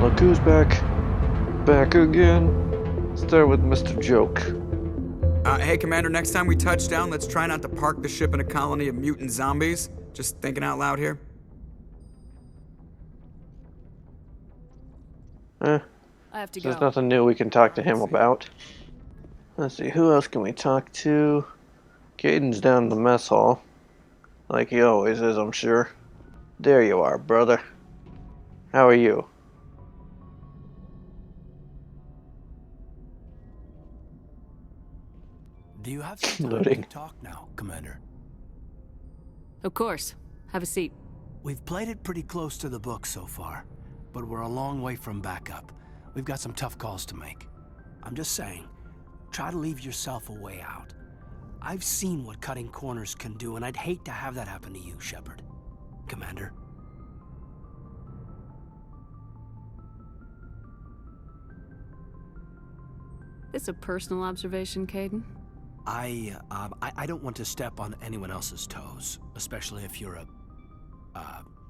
Look who's back. Back again. Start with Mr. Joke. Hey, Commander, next time we touch down, let's try not to park the ship in a colony of mutant zombies. Just thinking out loud here. I have to There's go. nothing new we can talk to him about. Let's see, who else can we talk to? Caden's down in the mess hall. Like he always is, I'm sure. There you are, brother. How are you? Do you have some time Loading. to talk now, Commander? Of course. Have a seat. We've played it pretty close to the book so far, but we're a long way from backup. We've got some tough calls to make. I'm just saying, try to leave yourself a way out. I've seen what cutting corners can do, and I'd hate to have that happen to you, Shepard. Commander? This a personal observation, Caden? I don't want to step on anyone else's toes, especially if you're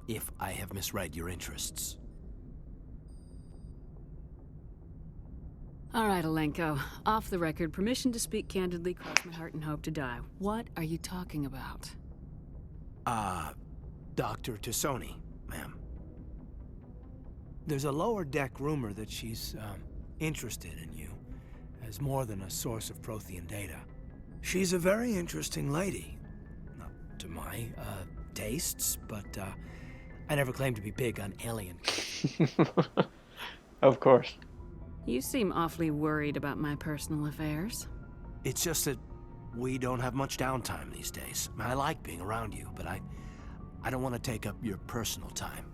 if I have misread your interests. All right, Alenko. Off the record, permission to speak candidly, cross my heart and hope to die. What are you talking about? Dr. Tassoni, ma'am. There's a lower deck rumor that she's, interested in you as more than a source of Prothean data. She's a very interesting lady. Not to my, tastes, but, I never claimed to be big on alien. Of course. You seem awfully worried about my personal affairs. It's just that we don't have much downtime these days. I like being around you, but I don't want to take up your personal time.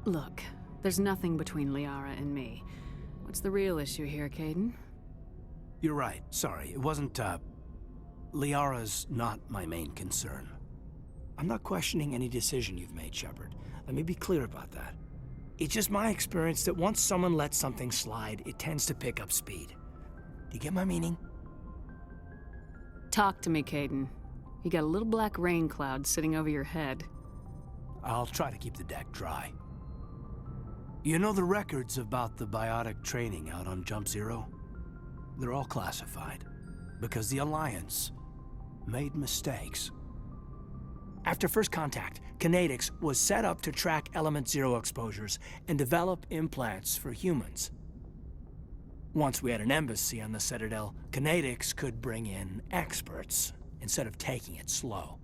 Look, there's nothing between Liara and me. What's the real issue here, Caden? You're right. Sorry, it wasn't, Liara's not my main concern. I'm not questioning any decision you've made, Shepard. Let me be clear about that. It's just my experience that once someone lets something slide, it tends to pick up speed. Do you get my meaning? Talk to me, Caden. You got a little black rain cloud sitting over your head. I'll try to keep the deck dry. You know the records about the biotic training out on Jump Zero? They're all classified, because the Alliance made mistakes. After first contact, Kinetics was set up to track Element Zero exposures and develop implants for humans. Once we had an embassy on the Citadel, Kinetics could bring in experts instead of taking it slow.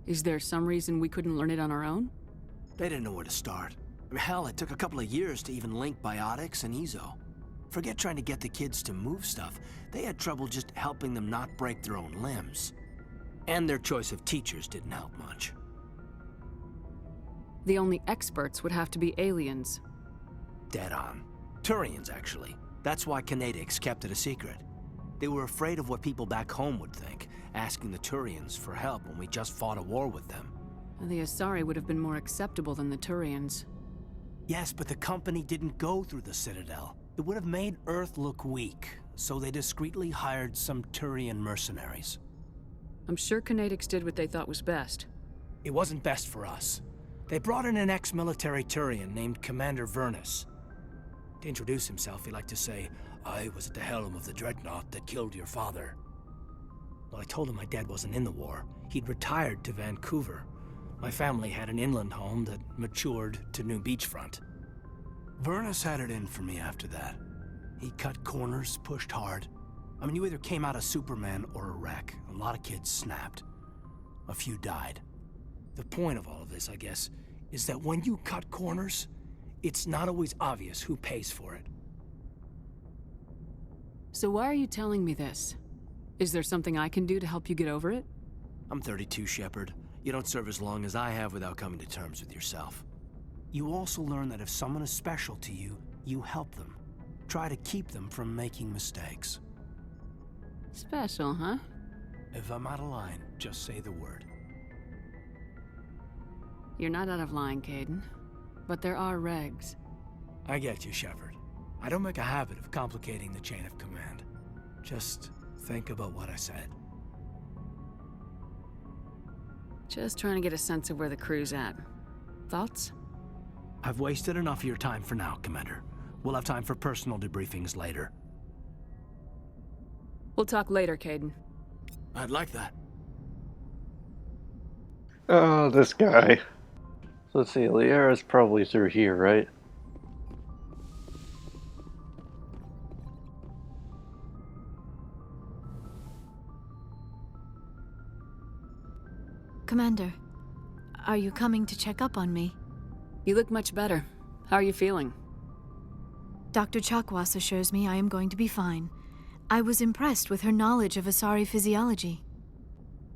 Is there some reason we couldn't learn it on our own? They didn't know where to start. Hell, it took a couple of years to even link biotics and EZO. Forget trying to get the kids to move stuff. They had trouble just helping them not break their own limbs. And their choice of teachers didn't help much. The only experts would have to be aliens. Dead on. Turians, actually. That's why Kinetics kept it a secret. They were afraid of what people back home would think, asking the Turians for help when we just fought a war with them. The Asari would have been more acceptable than the Turians. Yes, but the company didn't go through the Citadel. It would have made Earth look weak, so they discreetly hired some Turian mercenaries. I'm sure Kinetics did what they thought was best. It wasn't best for us. They brought in an ex-military Turian named Commander Vernus. To introduce himself, he liked to say, "I was at the helm of the dreadnought that killed your father." Well, I told him my dad wasn't in the war. He'd retired to Vancouver. My family had an inland home that matured to New Beachfront. Vernus had it in for me after that. He cut corners, pushed hard. I mean, you either came out a Superman or a wreck. A lot of kids snapped. A few died. The point of all of this, I guess, is that when you cut corners, it's not always obvious who pays for it. So why are you telling me this? Is there something I can do to help you get over it? I'm 32, Shepard. You don't serve as long as I have without coming to terms with yourself. You also learn that if someone is special to you, you help them. Try to keep them from making mistakes. Special, huh? If I'm out of line, just say the word. You're not out of line, Caden. But there are regs. I get you, Shepard. I don't make a habit of complicating the chain of command. Just think about what I said. Just trying to get a sense of where the crew's at. Thoughts? I've wasted enough of your time for now, Commander. We'll have time for personal debriefings later. We'll talk later, Caden. I'd like that. Oh, this guy. So let's see, Liara's probably through here, right? Commander, are you coming to check up on me? You look much better. How are you feeling? Dr. Chakwas assures me I am going to be fine. I was impressed with her knowledge of Asari physiology.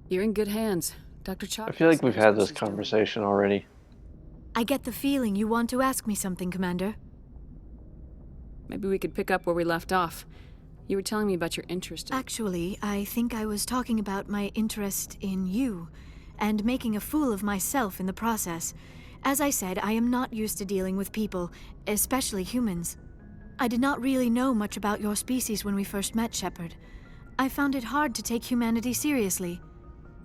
You're in good hands. Dr. Chakwas I feel like we've knows had what this she's doing. conversation already. I get the feeling you want to ask me something, Commander. Maybe we could pick up where we left off. You were telling me about your interest in... Actually, I think I was talking about my interest in you, and making a fool of myself in the process. As I said, I am not used to dealing with people, especially humans. I did not really know much about your species when we first met, Shepard. I found it hard to take humanity seriously.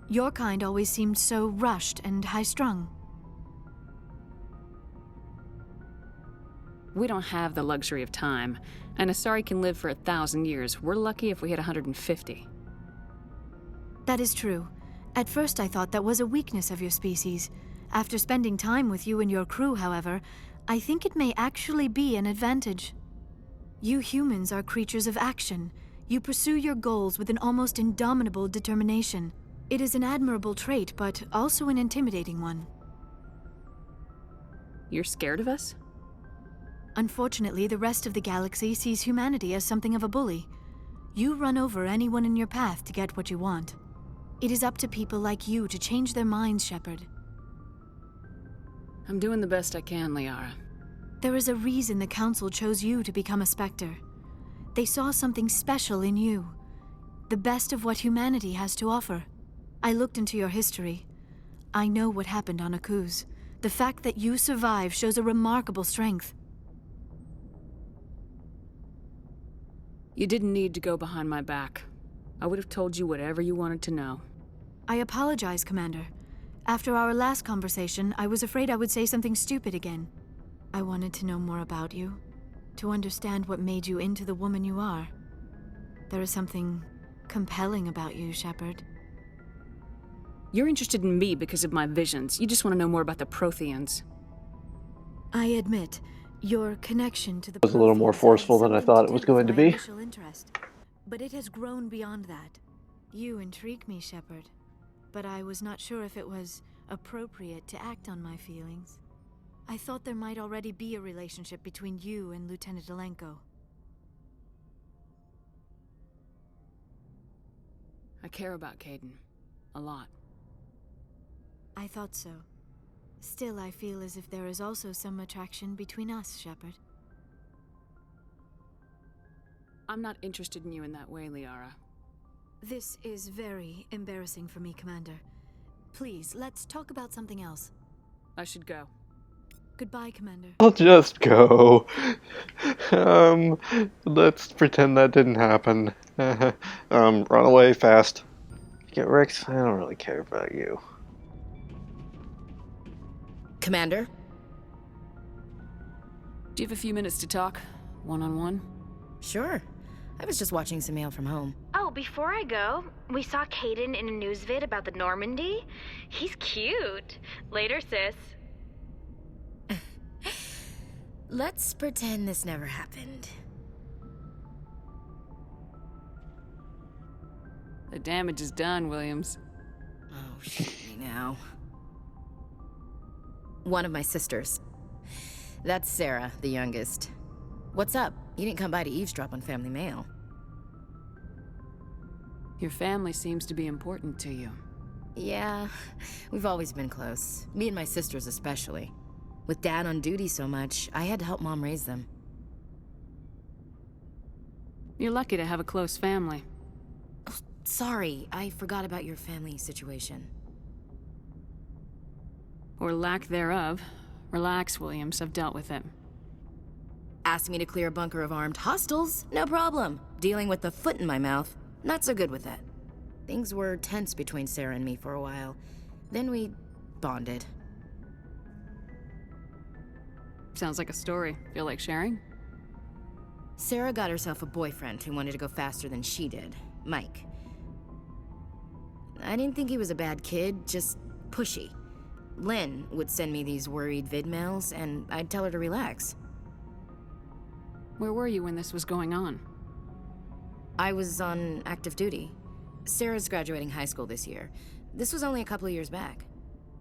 Your kind always seemed so rushed and high-strung. We don't have the luxury of time, and Asari can live for 1,000 years. We're lucky if we hit 150. That is true. At first I thought that was a weakness of your species. After spending time with you and your crew, however, I think it may actually be an advantage. You humans are creatures of action. You pursue your goals with an almost indomitable determination. It is an admirable trait, but also an intimidating one. You're scared of us? Unfortunately, the rest of the galaxy sees humanity as something of a bully. You run over anyone in your path to get what you want. It is up to people like you to change their minds, Shepard. I'm doing the best I can, Liara. There is a reason the Council chose you to become a Spectre. They saw something special in you. The best of what humanity has to offer. I looked into your history. I know what happened on Akuz. The fact that you survived shows a remarkable strength. You didn't need to go behind my back. I would have told you whatever you wanted to know. I apologize, Commander. After our last conversation, I was afraid I would say something stupid again. I wanted to know more about you, to understand what made you into the woman you are. There is something compelling about you, Shepard. You're interested in me because of my visions. You just want to know more about the Protheans. I admit, your connection to the Was a little more Protheans forceful had than I something thought to it was do with going to my be. initial interest, but it has grown beyond that. You intrigue me, Shepard, but I was not sure if it was appropriate to act on my feelings. I thought there might already be a relationship between you and Lieutenant Alenko. I care about Caden. A lot. I thought so. Still, I feel as if there is also some attraction between us, Shepard. I'm not interested in you in that way, Liara. This is very embarrassing for me, Commander. Please, let's talk about something else. I should go. Goodbye, Commander. I'll just go. Let's pretend that didn't happen. Run away fast. Get Rex, I don't really care about you. Commander? Do you have a few minutes to talk? One-on-one? Sure. I was just watching some mail from home. Oh, before I go, we saw Caden in a news vid about the Normandy. He's cute. Later, sis. Let's pretend this never happened. The damage is done, Williams. Oh, shit me now. One of my sisters. That's Sarah, the youngest. What's up? You didn't come by to eavesdrop on family mail. Your family seems to be important to you. Yeah, we've always been close. Me and my sisters especially. With Dad on duty so much, I had to help Mom raise them. You're lucky to have a close family. Oh, sorry, I forgot about your family situation. Or lack thereof. Relax, Williams. I've dealt with it. Asked me to clear a bunker of armed hostiles? No problem. Dealing with the foot in my mouth? Not so good with that. Things were tense between Sarah and me for a while. Then we bonded. Sounds like a story. Feel like sharing? Sarah got herself a boyfriend who wanted to go faster than she did, Mike. I didn't think he was a bad kid, just pushy. Lynn would send me these worried vid mails, and I'd tell her to relax. Where were you when this was going on? I was on active duty. Sarah's graduating high school this year. This was only a couple of years back.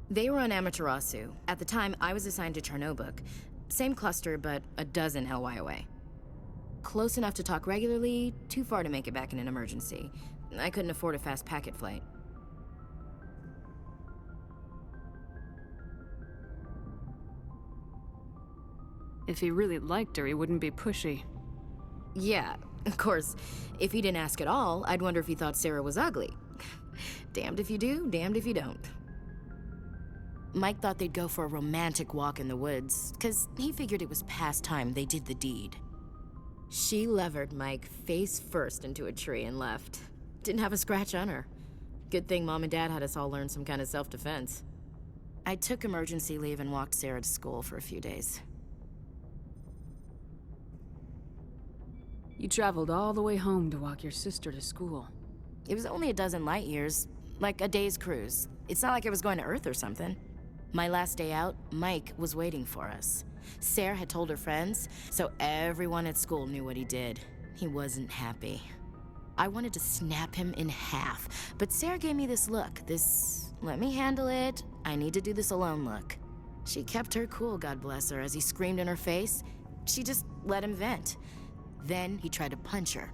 They were on Amaterasu. At the time, I was assigned to Chernobog. Same cluster, but a dozen LY away. Close enough to talk regularly, too far to make it back in an emergency. I couldn't afford a fast packet flight. If he really liked her, he wouldn't be pushy. Yeah, of course, if he didn't ask at all, I'd wonder if he thought Sarah was ugly. Damned if you do, damned if you don't. Mike thought they'd go for a romantic walk in the woods, 'cause he figured it was past time they did the deed. She levered Mike face first into a tree and left. Didn't have a scratch on her. Good thing Mom and Dad had us all learn some kind of self-defense. I took emergency leave and walked Sarah to school for a few days. You traveled all the way home to walk your sister to school. It was only a dozen light years, like a day's cruise. It's not like I was going to Earth or something. My last day out, Mike was waiting for us. Sarah had told her friends, so everyone at school knew what he did. He wasn't happy. I wanted to snap him in half, but Sarah gave me this look, this let me handle it, I need to do this alone look. She kept her cool, God bless her, as he screamed in her face. She just let him vent. Then he tried to punch her.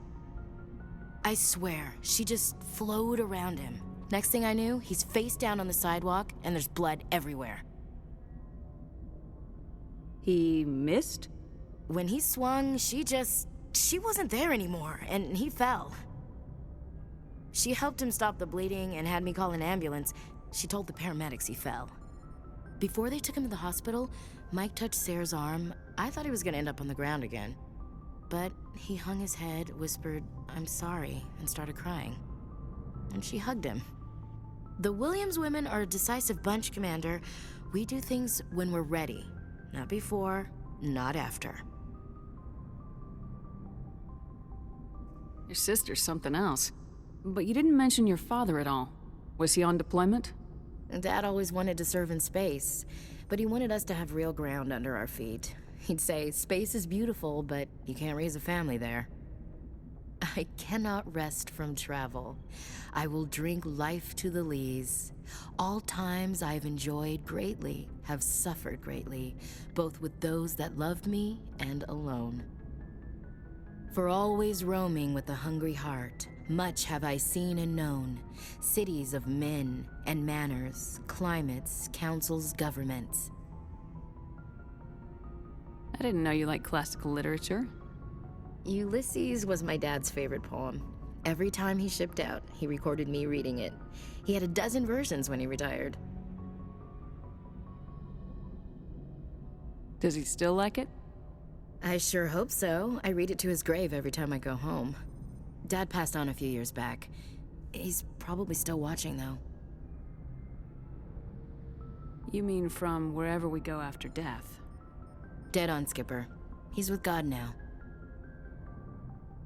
I swear, she just flowed around him. Next thing I knew, he's face down on the sidewalk and there's blood everywhere. He missed? When he swung, she wasn't there anymore, and he fell. She helped him stop the bleeding and had me call an ambulance. She told the paramedics he fell. Before they took him to the hospital, Mike touched Sarah's arm. I thought he was gonna end up on the ground again. But he hung his head, whispered, "I'm sorry," and started crying. And she hugged him. The Williams women are a decisive bunch, Commander. We do things when we're ready. Not before, not after. Your sister's something else. But you didn't mention your father at all. Was he on deployment? Dad always wanted to serve in space, but he wanted us to have real ground under our feet. He'd say, space is beautiful, but you can't raise a family there. I cannot rest from travel. I will drink life to the lees. All times I have enjoyed greatly, have suffered greatly, both with those that loved me and alone. For always roaming with a hungry heart, much have I seen and known, cities of men and manners, climates, councils, governments. I didn't know you liked classical literature. Ulysses was my dad's favorite poem. Every time he shipped out, he recorded me reading it. He had a dozen versions when he retired. Does he still like it? I sure hope so. I read it to his grave every time I go home. Dad passed on a few years back. He's probably still watching, though. You mean from wherever we go after death? Dead on, Skipper. He's with God now.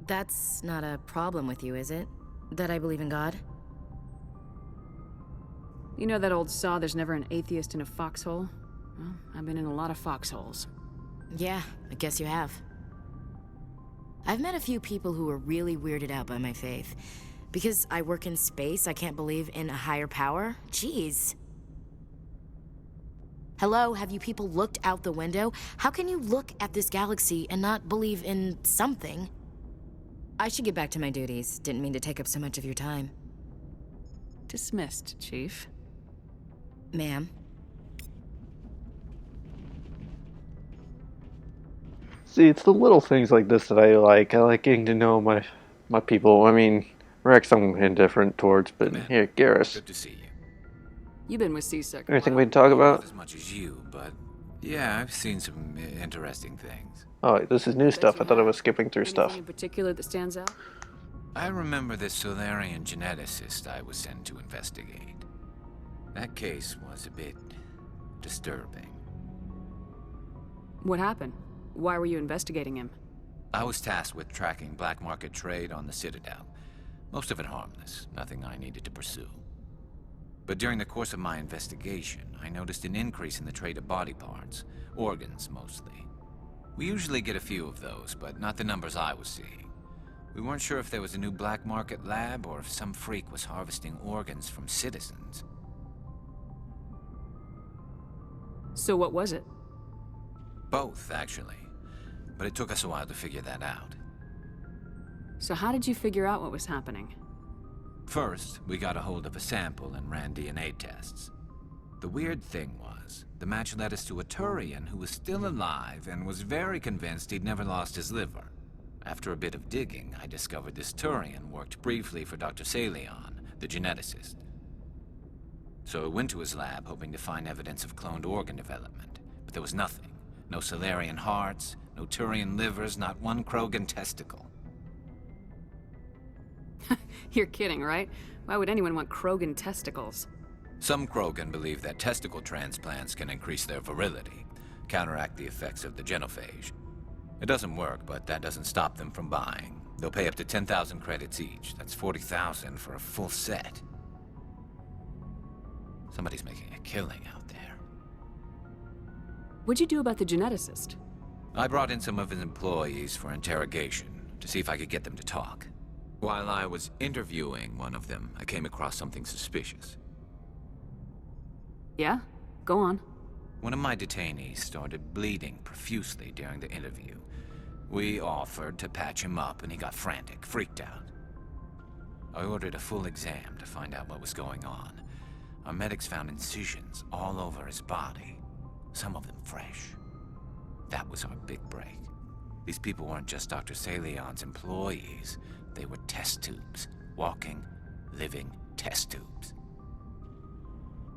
That's not a problem with you, is it? That I believe in God? You know that old saw, there's never an atheist in a foxhole? Well, I've been in a lot of foxholes. Yeah, I guess you have. I've met a few people who were really weirded out by my faith. Because I work in space, I can't believe in a higher power? Jeez. Hello, have you people looked out the window? How can you look at this galaxy and not believe in something? I should get back to my duties. Didn't mean to take up so much of your time. Dismissed, Chief. Ma'am. See, it's the little things like this that I like. I like getting to know my people. I mean, Rex I'm indifferent towards, but here, Garrus. Good to see you. You've been with C-Sec. Anything we can talk about? Not as much as you, but yeah, I've seen some interesting things. Oh, this is new stuff. I thought I was skipping through stuff. Anything in particular that stands out? I remember this Solarian geneticist I was sent to investigate. That case was a bit disturbing. What happened? Why were you investigating him? I was tasked with tracking black market trade on the Citadel. Most of it harmless, nothing I needed to pursue. But during the course of my investigation, I noticed an increase in the trade of body parts, organs mostly. We usually get a few of those, but not the numbers I was seeing. We weren't sure if there was a new black market lab or if some freak was harvesting organs from citizens. So what was it? Both, actually. But it took us a while to figure that out. So how did you figure out what was happening? First, we got a hold of a sample and ran DNA tests. The weird thing was, the match led us to a Turian who was still alive and was very convinced he'd never lost his liver. After a bit of digging, I discovered this Turian worked briefly for Dr. Salion, the geneticist. So I went to his lab hoping to find evidence of cloned organ development, but there was nothing. No Salarian hearts, no Turian livers, not one Krogan testicle. You're kidding, right? Why would anyone want Krogan testicles? Some Krogan believe that testicle transplants can increase their virility, counteract the effects of the genophage. It doesn't work, but that doesn't stop them from buying. They'll pay up to 10,000 credits each. That's 40,000 for a full set. Somebody's making a killing out there. What'd you do about the geneticist? I brought in some of his employees for interrogation, to see if I could get them to talk. While I was interviewing one of them, I came across something suspicious. Yeah? Go on. One of my detainees started bleeding profusely during the interview. We offered to patch him up, and he got frantic, freaked out. I ordered a full exam to find out what was going on. Our medics found incisions all over his body, some of them fresh. That was our big break. These people weren't just Dr. Salion's employees. They were test tubes. Walking, living test tubes.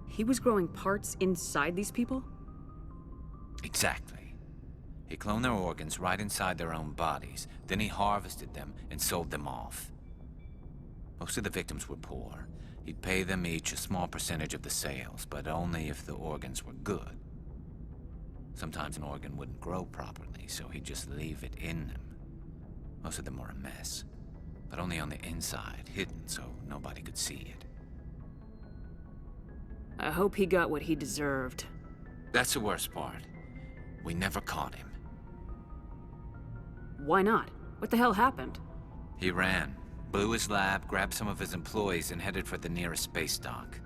He was growing parts inside these people? Exactly. He cloned their organs right inside their own bodies. Then he harvested them and sold them off. Most of the victims were poor. He'd pay them each a small percentage of the sales, but only if the organs were good. Sometimes an organ wouldn't grow properly, so he'd just leave it in them. Most of them were a mess, but only on the inside, hidden so nobody could see it. I hope he got what he deserved. That's the worst part. We never caught him. Why not? What the hell happened? He ran, blew his lab, grabbed some of his employees, and headed for the nearest space dock.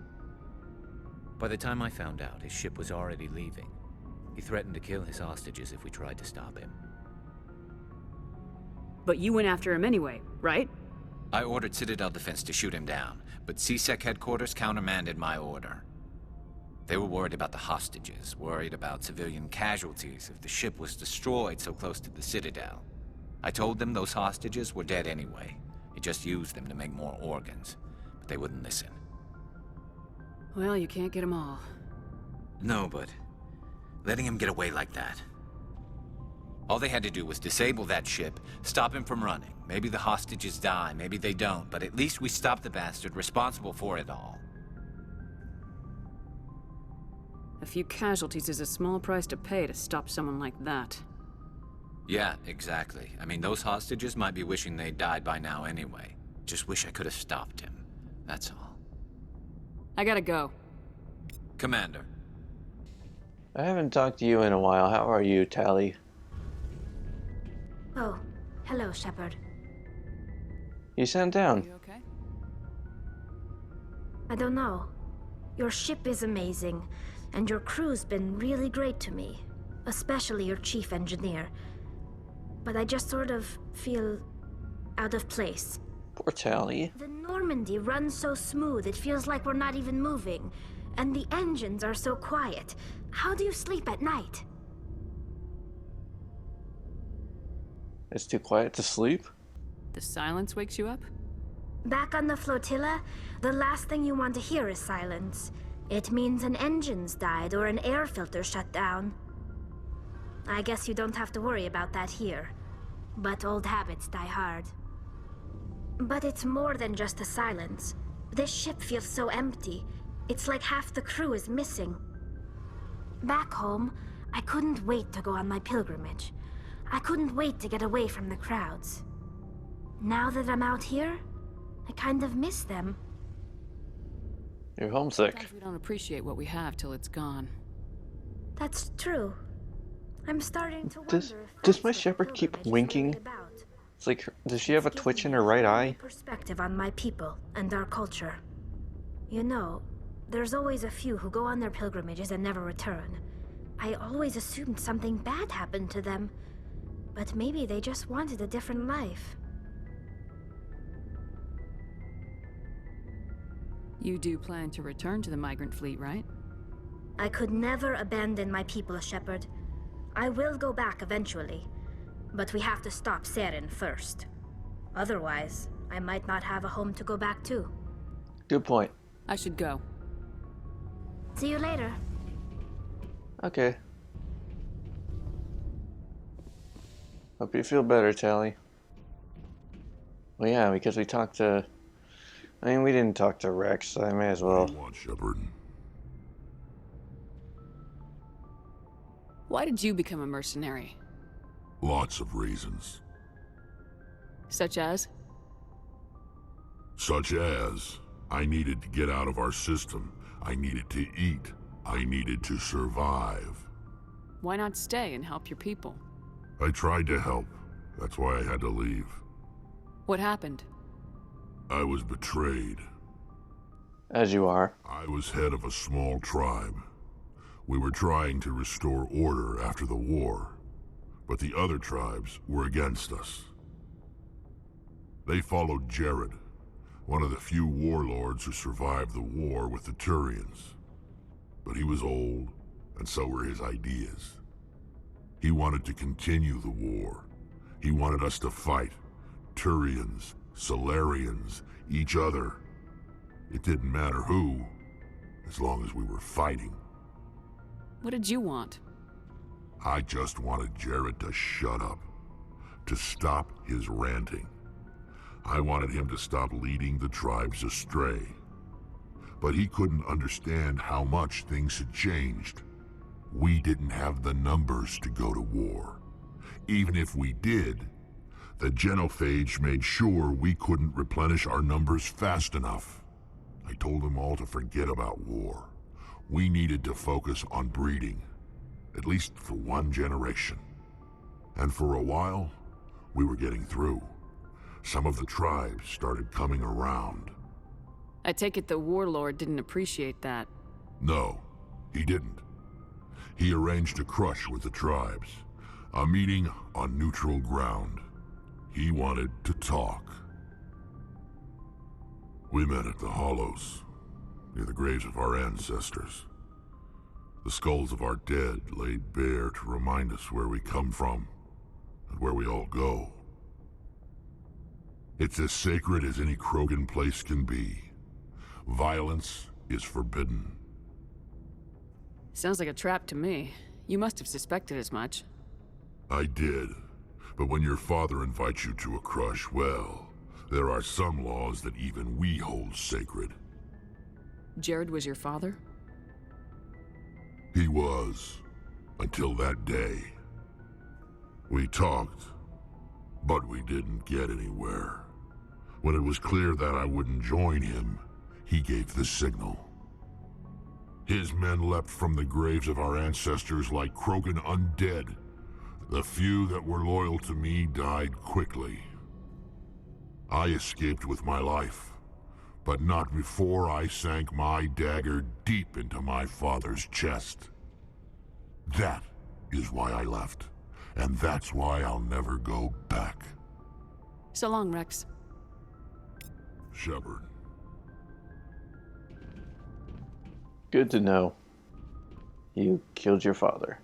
By the time I found out, his ship was already leaving. He threatened to kill his hostages if we tried to stop him. But you went after him anyway, right? I ordered Citadel Defense to shoot him down, but CSEC headquarters countermanded my order. They were worried about the hostages, worried about civilian casualties if the ship was destroyed so close to the Citadel. I told them those hostages were dead anyway. He just used them to make more organs, but they wouldn't listen. Well, you can't get them all. No, but letting him get away like that. All they had to do was disable that ship, stop him from running. Maybe the hostages die, maybe they don't, but at least we stopped the bastard responsible for it all. A few casualties is a small price to pay to stop someone like that. Yeah, exactly. I mean, those hostages might be wishing they'd died by now anyway. Just wish I could have stopped him. That's all. I gotta go. Commander. I haven't talked to you in a while. How are you, Tali? Oh, hello, Shepard. You sent down. You okay? I don't know. Your ship is amazing, and your crew's been really great to me, especially your chief engineer. But I just sort of feel out of place. Poor Tali. The Normandy runs so smooth, it feels like we're not even moving. And the engines are so quiet. How do you sleep at night? It's too quiet to sleep? The silence wakes you up? Back on the flotilla, the last thing you want to hear is silence. It means an engine's died or an air filter shut down. I guess you don't have to worry about that here. But old habits die hard. But it's more than just the silence. This ship feels so empty. It's like half the crew is missing. Back home, I couldn't wait to go on my pilgrimage. I couldn't wait to get away from the crowds. Now that I'm out here, I kind of miss them. You're homesick. Sometimes we don't appreciate what we have till it's gone. That's true. I'm starting to wonder Does if my that's what shepherd the keep pilgrimage is winking? really about. It's like, does she have a It's twitch in giving her me right a eye? new perspective on my people and our culture. You know, there's always a few who go on their pilgrimages and never return. I always assumed something bad happened to them, but maybe they just wanted a different life. You do plan to return to the migrant fleet, right? I could never abandon my people, Shepard. I will go back eventually, but we have to stop Saren first. Otherwise, I might not have a home to go back to. Good point. I should go. See you later. Okay. Hope you feel better, Tally. Well, yeah, because we talked to... I mean, we didn't talk to Rex, so I may as well. What do you want, Shepard? Why did you become a mercenary? Lots of reasons. Such as? Such as, I needed to get out of our system. I needed to eat. I needed to survive. Why not stay and help your people? I tried to help. That's why I had to leave. What happened? I was betrayed. As you are. I was head of a small tribe. We were trying to restore order after the war, but the other tribes were against us. They followed Jared, one of the few warlords who survived the war with the Turians. But he was old, and so were his ideas. He wanted to continue the war. He wanted us to fight. Turians, Solarians, each other. It didn't matter who, as long as we were fighting. What did you want? I just wanted Jared to shut up, to stop his ranting. I wanted him to stop leading the tribes astray. But he couldn't understand how much things had changed. We didn't have the numbers to go to war. Even if we did, the genophage made sure we couldn't replenish our numbers fast enough. I told them all to forget about war. We needed to focus on breeding, at least for one generation. And for a while, we were getting through. Some of the tribes started coming around. I take it the warlord didn't appreciate that. No, he didn't. He arranged a crush with the tribes, a meeting on neutral ground. He wanted to talk. We met at the Hollows, near the graves of our ancestors. The skulls of our dead laid bare to remind us where we come from and where we all go. It's as sacred as any Krogan place can be. Violence is forbidden. Sounds like a trap to me. You must have suspected as much. I did. But when your father invites you to a crush, well, there are some laws that even we hold sacred. Jared was your father? He was, until that day. We talked, but we didn't get anywhere. When it was clear that I wouldn't join him, he gave the signal. His men leapt from the graves of our ancestors like Krogan undead. The few that were loyal to me died quickly. I escaped with my life, but not before I sank my dagger deep into my father's chest. That is why I left, and that's why I'll never go back. So long, Rex. Shepard. Good to know. You killed your father.